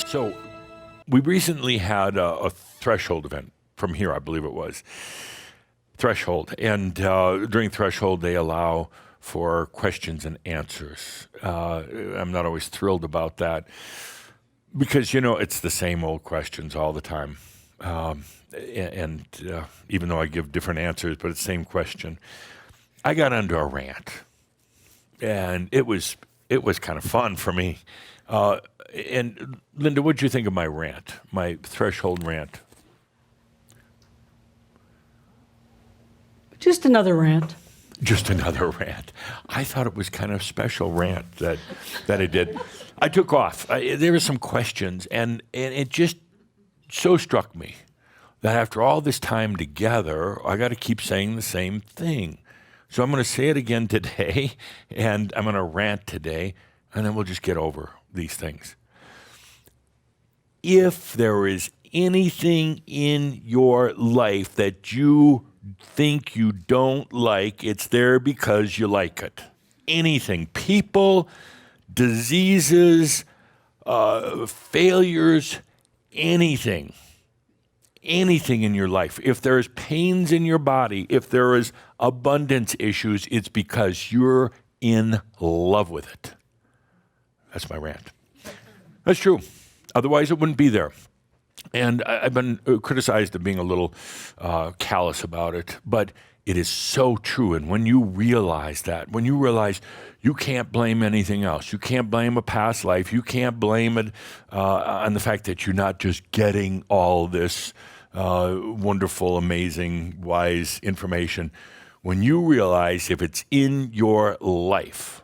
So we recently had a Threshold event from here, I believe it was. Threshold. And during Threshold, they allow for questions and answers. I'm not always thrilled about that because, it's the same old questions all the time. And even though I give different answers, but it's the same question. I got into a rant, and it was kind of fun for me. And Linda, what did you think of my rant, my Threshold rant? Just another rant. Just another rant. I thought it was kind of special rant that I did. I took off. There were some questions, and it just so struck me that after all this time together, I got to keep saying the same thing. So I'm going to say it again today, and I'm going to rant today, and then we'll just get over these things. If there is anything in your life that you think you don't like, it's there because you like it. Anything. People, diseases, failures, anything. Anything in your life. If there is pains in your body, if there is abundance issues, it's because you're in love with it. That's my rant. That's true. Otherwise, it wouldn't be there. And I've been criticized of being a little callous about it, but it is so true. And when you realize that, when you realize you can't blame anything else, you can't blame a past life, you can't blame it on the fact that you're not just getting all this wonderful, amazing, wise information. When you realize if it's in your life,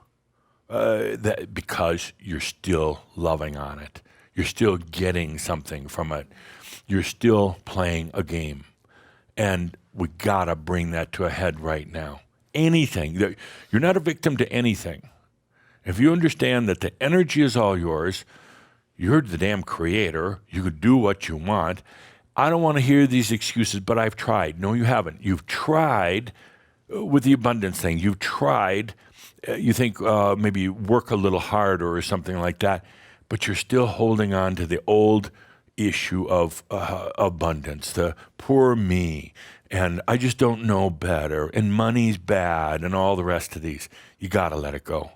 that because you're still loving on it, you're still getting something from it, you're still playing a game. And we gotta bring that to a head right now. Anything, you're not a victim to anything. If you understand that the energy is all yours, you're the damn creator, you could do what you want. I don't want to hear these excuses, but I've tried. No, you haven't. You've tried with the abundance thing. You've tried, you think maybe work a little harder or something like that, but you're still holding on to the old issue of abundance, the poor me, and I just don't know better, and money's bad, and all the rest of these. You got to let it go.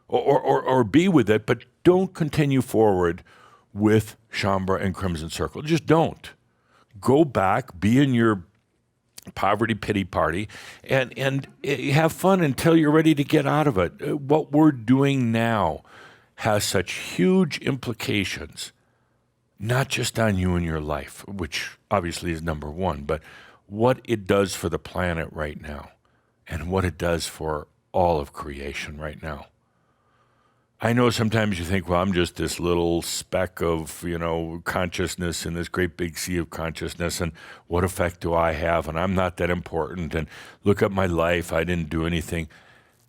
Or be with it, but don't continue forward with Shaumbra and Crimson Circle. Just don't. Go back, be in your poverty pity party, and have fun until you're ready to get out of it. What we're doing now has such huge implications, not just on you and your life, which obviously is number one, but what it does for the planet right now and what it does for all of creation right now. I know sometimes you think, well, I'm just this little speck of, consciousness in this great big sea of consciousness, and what effect do I have? And I'm not that important, and look at my life, I didn't do anything.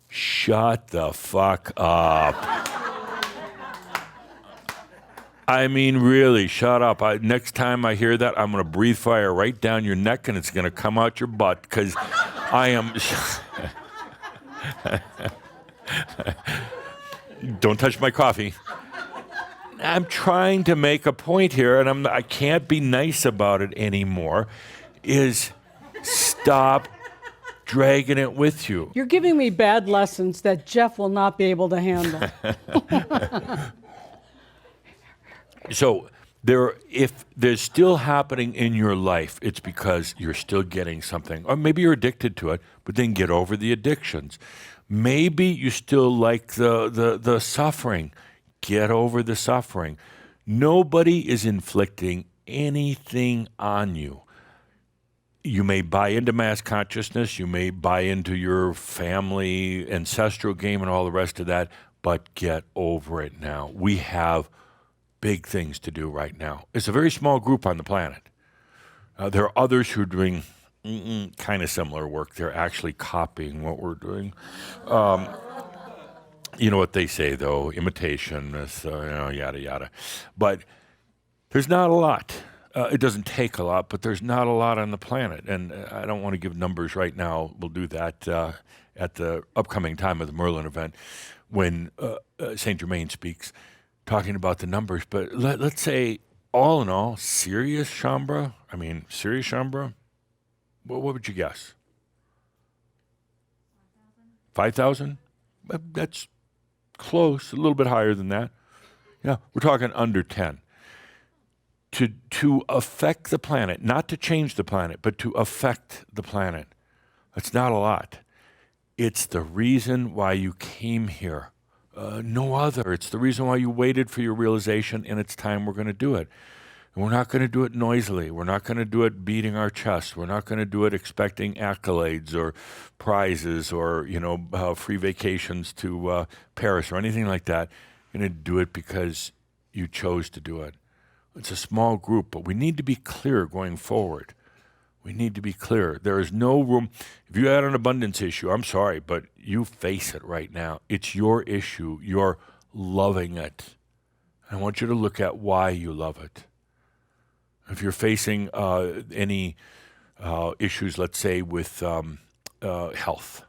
Shut the fuck up. I mean, really, shut up. Next time I hear that, I'm going to breathe fire right down your neck, and it's going to come out your butt, because I am... Don't touch my coffee. I'm trying to make a point here, and I can't be nice about it anymore, is stop dragging it with you. You're giving me bad lessons that Jeff will not be able to handle. So if there's still happening in your life, it's because you're still getting something. Or maybe you're addicted to it, but then get over the addictions. Maybe you still like the suffering. Get over the suffering. Nobody is inflicting anything on you. You may buy into mass consciousness, you may buy into your family ancestral game and all the rest of that, but get over it now. We have big things to do right now. It's a very small group on the planet. There are others who are doing kind of similar work. They're actually copying what we're doing. You know what they say, though, imitation, yada, yada. But there's not a lot. It doesn't take a lot, but there's not a lot on the planet. And I don't want to give numbers right now. We'll do that at the upcoming time of the Merlin event when Saint-Germain speaks. talking about the numbers, but let's say all in all, serious Shambra, what would you guess? 5,000? That's close, a little bit higher than that. Yeah, we're talking under 10. To affect the planet, not to change the planet, but to affect the planet. That's not a lot. It's the reason why you came here. No other. It's the reason why you waited for your realization, and it's time we're going to do it. And we're not going to do it noisily. We're not going to do it beating our chest. We're not going to do it expecting accolades or prizes or, free vacations to Paris or anything like that. We're going to do it because you chose to do it. It's a small group, but we need to be clear going forward. We need to be clear. There is no room. If you had an abundance issue, I'm sorry, but you face it right now. It's your issue. You're loving it. I want you to look at why you love it. If you're facing any issues, let's say with health.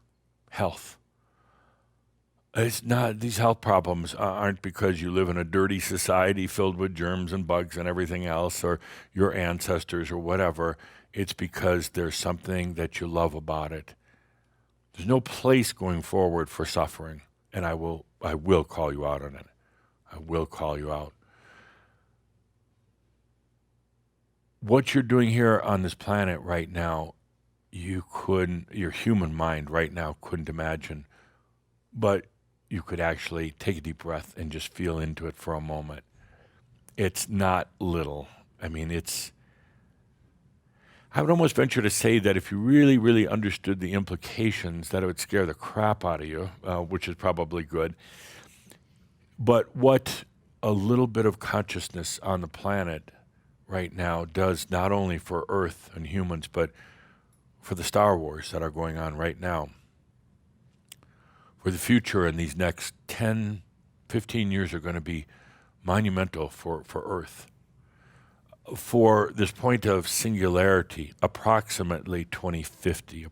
It's not, these health problems aren't because you live in a dirty society filled with germs and bugs and everything else, or your ancestors or whatever. It's because there's something that you love about it. There's no place going forward for suffering, and I will call you out on it. I will call you out. What you're doing here on this planet right now, your human mind right now couldn't imagine, but you could actually take a deep breath and just feel into it for a moment. It's not little. I would almost venture to say that if you really, really understood the implications, that it would scare the crap out of you, which is probably good. But what a little bit of consciousness on the planet right now does, not only for Earth and humans, but for the Star Wars that are going on right now, for the future in these next 10, 15 years are going to be monumental for Earth. For this point of singularity, approximately 2050,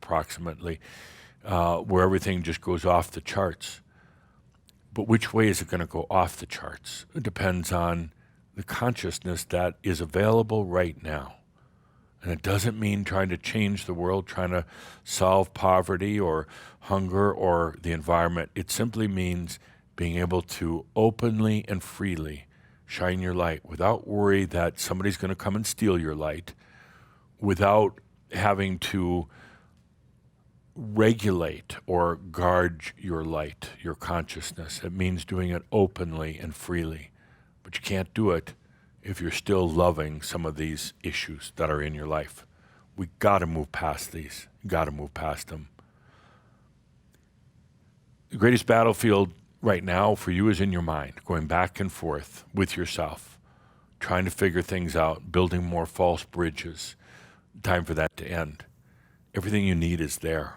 where everything just goes off the charts. But which way is it going to go off the charts? It depends on the consciousness that is available right now. And it doesn't mean trying to change the world, trying to solve poverty or hunger or the environment. It simply means being able to openly and freely shine your light without worry that somebody's going to come and steal your light, without having to regulate or guard your light, your consciousness. It means doing it openly and freely. But you can't do it if you're still loving some of these issues that are in your life. We got to move past these. Got to move past them. The greatest battlefield right now for you is in your mind, going back and forth with yourself, trying to figure things out, building more false bridges. Time for that to end. Everything you need is there.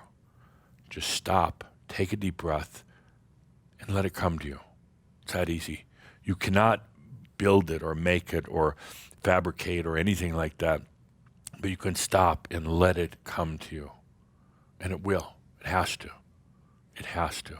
Just stop, take a deep breath, and let it come to you. It's that easy. You cannot build it or make it or fabricate or anything like that, but you can stop and let it come to you. And it will. It has to. It has to.